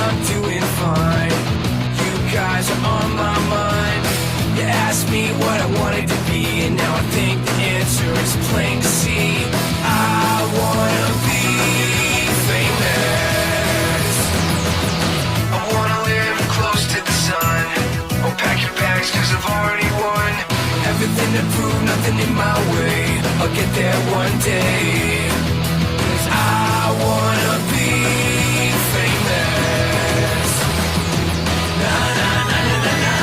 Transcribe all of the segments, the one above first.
I'm doing fine. You guys are on my mind. You asked me what I wanted to be, and now I think the answer is plain to see. I wanna be famous. I wanna live close to the sun. Oh, pack your bags, cause I've already won. Everything to prove, nothing in my way. I'll get there one day. 'Cause I wanna be famous. Na na na na na na.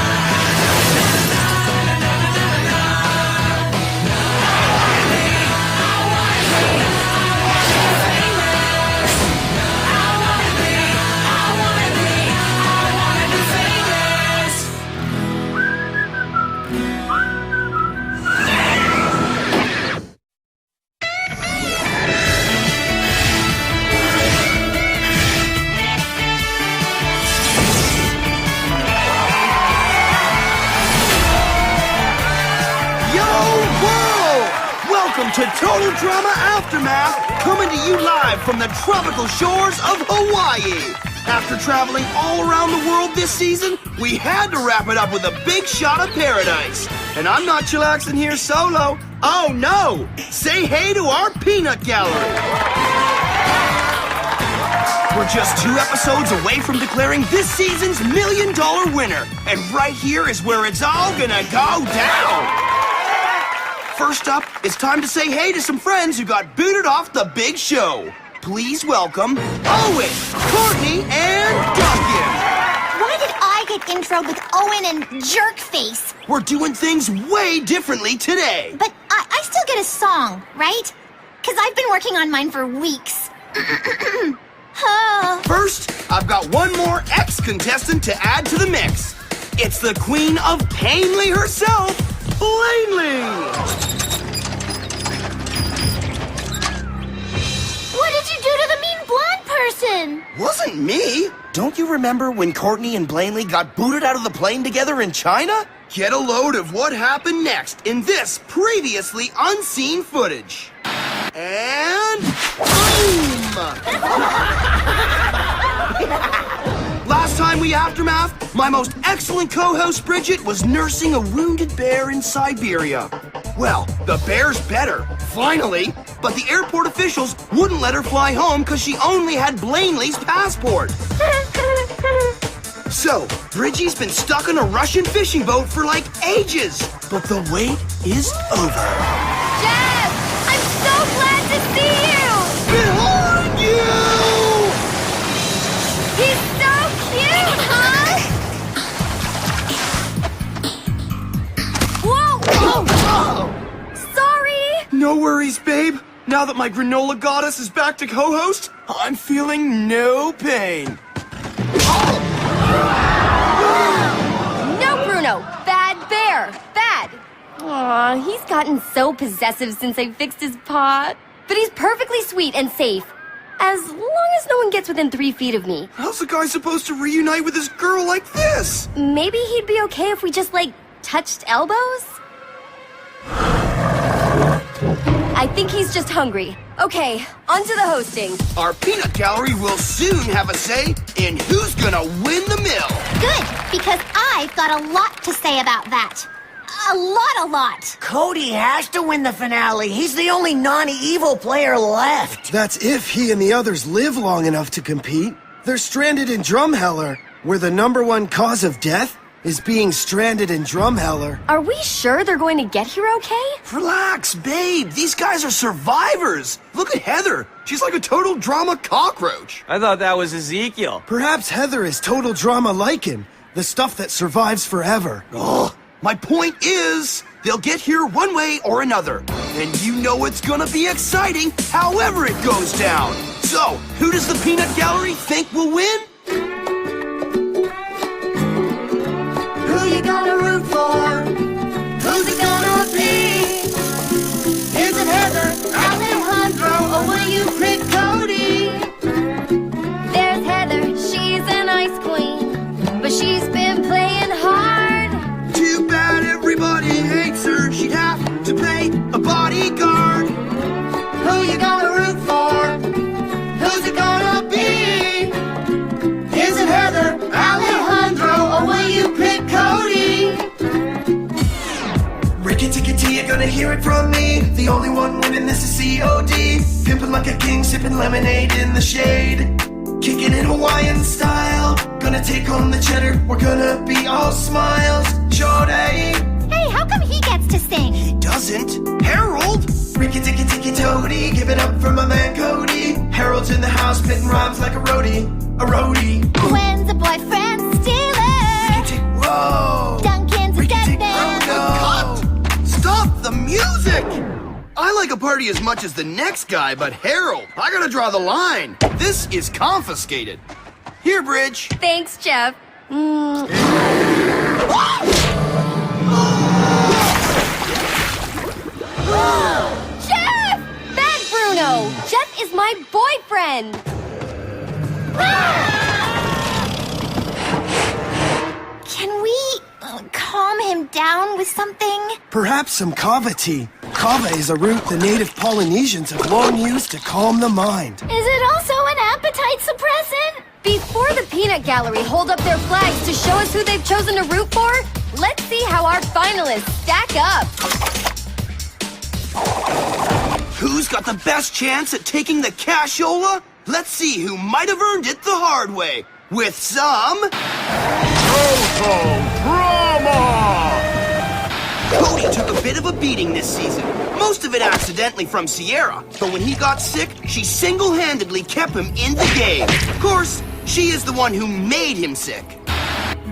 Welcome to Total Drama Aftermath, coming to you live from the tropical shores of Hawaii. After traveling all around the world this season, we had to wrap it up with a big shot of paradise. And I'm not chillaxing here solo. Oh no! Say hey to our peanut gallery. We're just 2 episodes away from declaring this season's $1 million winner. And right here is where it's all gonna go down. First up, it's time to say hey to some friends who got booted off the big show. Please welcome Owen, Courtney, and Duncan. Why did I get introed with Owen and Jerkface? We're doing things way differently today. But I still get a song, right? Because I've been working on mine for weeks. First, I've got one more ex-contestant to add to the mix. It's the queen of Painly herself, Blaney! What did you do to the mean blonde person? Wasn't me. Don't you remember when Courtney and Blaney got booted out of the plane together in China? Get a load of what happened next in this previously unseen footage. And boom! Last time we aftermath, my most excellent co-host Bridget was nursing a wounded bear in Siberia. Well, the bear's better, finally, but the airport officials wouldn't let her fly home because she only had Blaney's passport. So, Bridgie's been stuck on a Russian fishing boat for like ages, but the wait is over. Jeff! I'm so glad to see you! Behind you! He's so cute, huh? Whoa! Oh! Sorry! No worries, babe. Now that my granola goddess is back to co-host, I'm feeling no pain. No, Bruno! Bad bear! Bad! Aw, he's gotten so possessive since I fixed his paw. But he's perfectly sweet and safe. As long as no one gets within 3 feet of me. How's a guy supposed to reunite with his girl like this? Maybe he'd be okay if we just, like, touched elbows? I think he's just hungry. Okay, on to the hosting. Our peanut gallery will soon have a say in who's gonna win the mill. Good, because I've got a lot to say about that. A lot. Cody has to win the finale. He's the only non-evil player left. That's if he and the others live long enough to compete. They're stranded in Drumheller, where the #1 cause of death is being stranded in Drumheller. Are we sure they're going to get here okay? Relax, babe. These guys are survivors. Look at Heather. She's like a total drama cockroach. I thought that was Ezekiel. Perhaps Heather is total drama lichen, the stuff that survives forever. Ugh. My point is, they'll get here one way or another. And you know it's gonna be exciting however it goes down. So, who does the peanut gallery think will win? Who you gonna root for? Who's it gonna be? Is it Heather, Alejandro, or will you pick Cody? There's Heather, she's an ice queen, but she's been playing hard. Too bad everybody hates her. She'd have to pay a bodyguard. Who you gonna root for? Who's it gonna be? hear it from me. The only one winning this is COD. Pimpin' like a king, sipping lemonade in the shade. Kicking it Hawaiian style. Gonna take home the cheddar, we're gonna be all smiles. Jorday. Hey, how come he gets to sing? He doesn't. Harold? Ricky Ticky Ticky Toady, give it up for my man Cody. Harold's in the house, spitting rhymes like a roadie. A roadie. When's a boyfriend stealer? Whoa! Duncan's a Ricky dead Ticky, man. oh no! Cut! Stop the music! I like a party as much as the next guy, but Harold, I gotta draw the line. This is confiscated. Here, Bridge. Thanks, Jeff. Jeff! Bad Bruno! Jeff is my boyfriend! Can we calm him down with something? Perhaps some kava tea. Kava is a root the native Polynesians have long used to calm the mind. Is it also an appetite suppressant? Before the Peanut Gallery hold up their flags to show us who they've chosen to root for, let's see how our finalists stack up. Who's got the best chance at taking the cashola? Let's see who might have earned it the hard way. With some... Cody took a bit of a beating this season. Most of it accidentally from Sierra. But when he got sick, she single-handedly kept him in the game. Of course, she is the one who made him sick.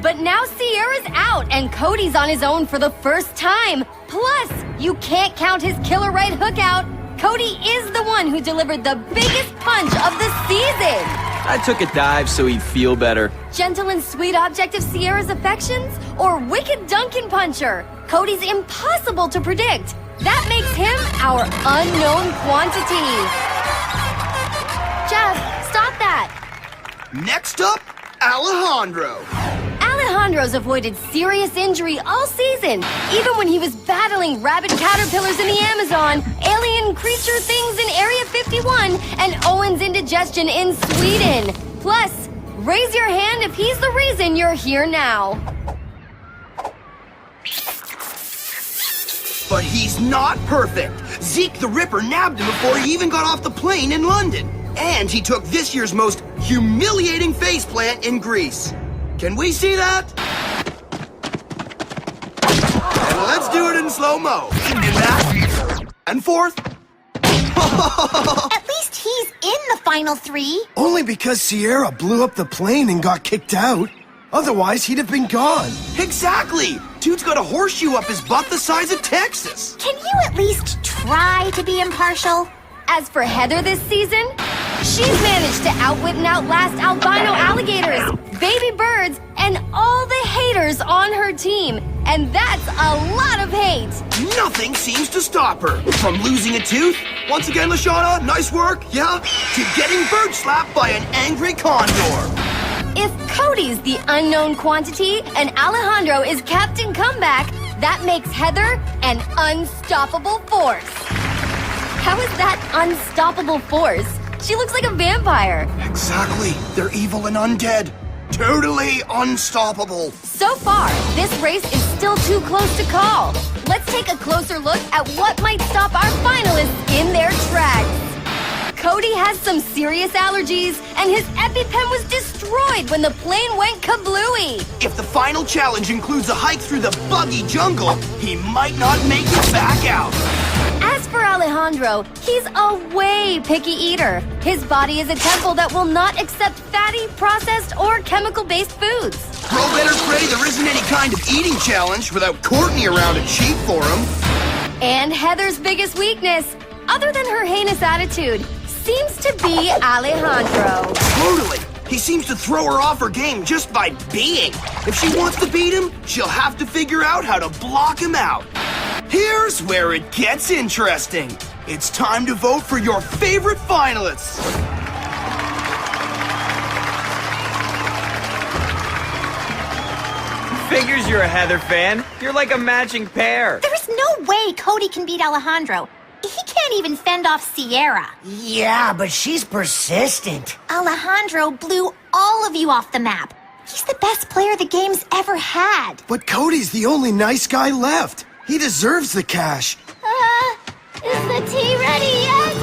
But now Sierra's out and Cody's on his own for the first time. Plus, you can't count his killer right hook out. Cody is the one who delivered the biggest punch of the season. I took a dive so he'd feel better. Gentle and sweet object of Sierra's affections? Or wicked Duncan puncher? Cody's impossible to predict. That makes him our unknown quantity. Jeff, stop that. Next up, Alejandro. Alejandro's avoided serious injury all season, even when he was battling rabid caterpillars in the Amazon, alien creature things in Area 51, and Owen's indigestion in Sweden. Plus, raise your hand if he's the reason you're here now. But he's not perfect. Zeke the Ripper nabbed him before he even got off the plane in London. And he took this year's most humiliating faceplant in Greece. Can we see that? And let's do it in slow-mo. And back. And forth. At least he's in the final three. Only because Sierra blew up the plane and got kicked out. Otherwise, he'd have been gone. Exactly. Dude's got a horseshoe up his butt the size of Texas. Can you at least try to be impartial? As for Heather this season, she's managed to outwit and outlast albino alligators, baby birds, and all the haters on her team. And that's a lot of hate. Nothing seems to stop her. From losing a tooth, once again, Lashana, nice work, yeah, to getting bird slapped by an angry condor. If Cody's the unknown quantity and Alejandro is Captain Comeback, that makes Heather an unstoppable force. How is that unstoppable force? She looks like a vampire. Exactly. They're evil and undead. Totally unstoppable. So far, this race is still too close to call. Let's take a closer look at what might stop our finalists in their tracks. Cody has some serious allergies, and his EpiPen was destroyed when the plane went kablooey. If the final challenge includes a hike through the buggy jungle, he might not make it back out. As for Alejandro, he's a way picky eater. His body is a temple that will not accept fatty, processed, or chemical-based foods. Bro better pray there isn't any kind of eating challenge without Courtney around to cheat for him. And Heather's biggest weakness, other than her heinous attitude, seems to be Alejandro. Totally. He seems to throw her off her game just by being. If she wants to beat him, she'll have to figure out how to block him out. Here's where it gets interesting. It's time to vote for your favorite finalists. Figures you're a Heather fan. You're like a matching pair. There's no way Cody can beat Alejandro. He can't even fend off Sierra. Yeah, but she's persistent. Alejandro blew all of you off the map. He's the best player the game's ever had. But Cody's the only nice guy left. He deserves the cash. Is the tea ready yet?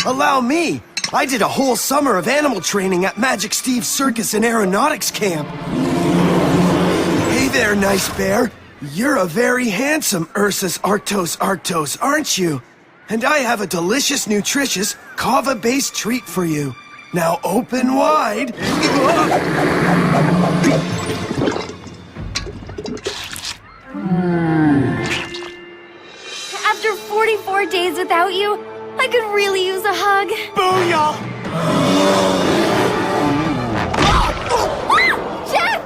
Allow me. I did a whole summer of animal training at Magic Steve's Circus and Aeronautics Camp. Hey there, nice bear. You're a very handsome Ursus Arctos, aren't you? And I have a delicious, nutritious, kava-based treat for you. Now open wide. After 44 days without you, I could really use a hug. Booyah! Jeff!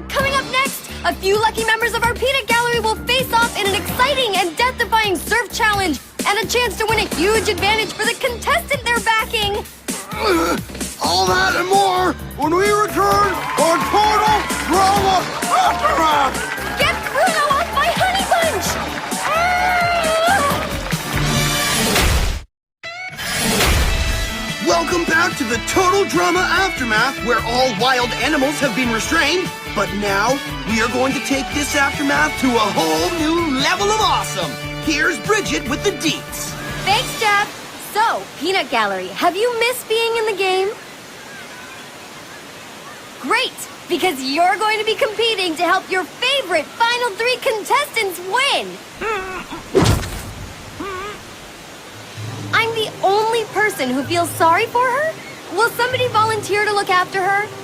Coming up next, a few lucky members of our peanut gallery will face off in an exciting and death-defying surf challenge, and a chance to win a huge advantage for the contestant they're backing. All that and more when we return on Total Drama Aftermath! Get Bruno off my honey bunch! Welcome back to the Total Drama Aftermath, where all wild animals have been restrained. But now, we are going to take this aftermath to a whole new level of awesome. Here's Bridget with the deets. Thanks, Jeff. So, Peanut Gallery, have you missed being in the game? Great, because you're going to be competing to help your favorite final 3 contestants win. I'm the only person who feels sorry for her? Will somebody volunteer to look after her?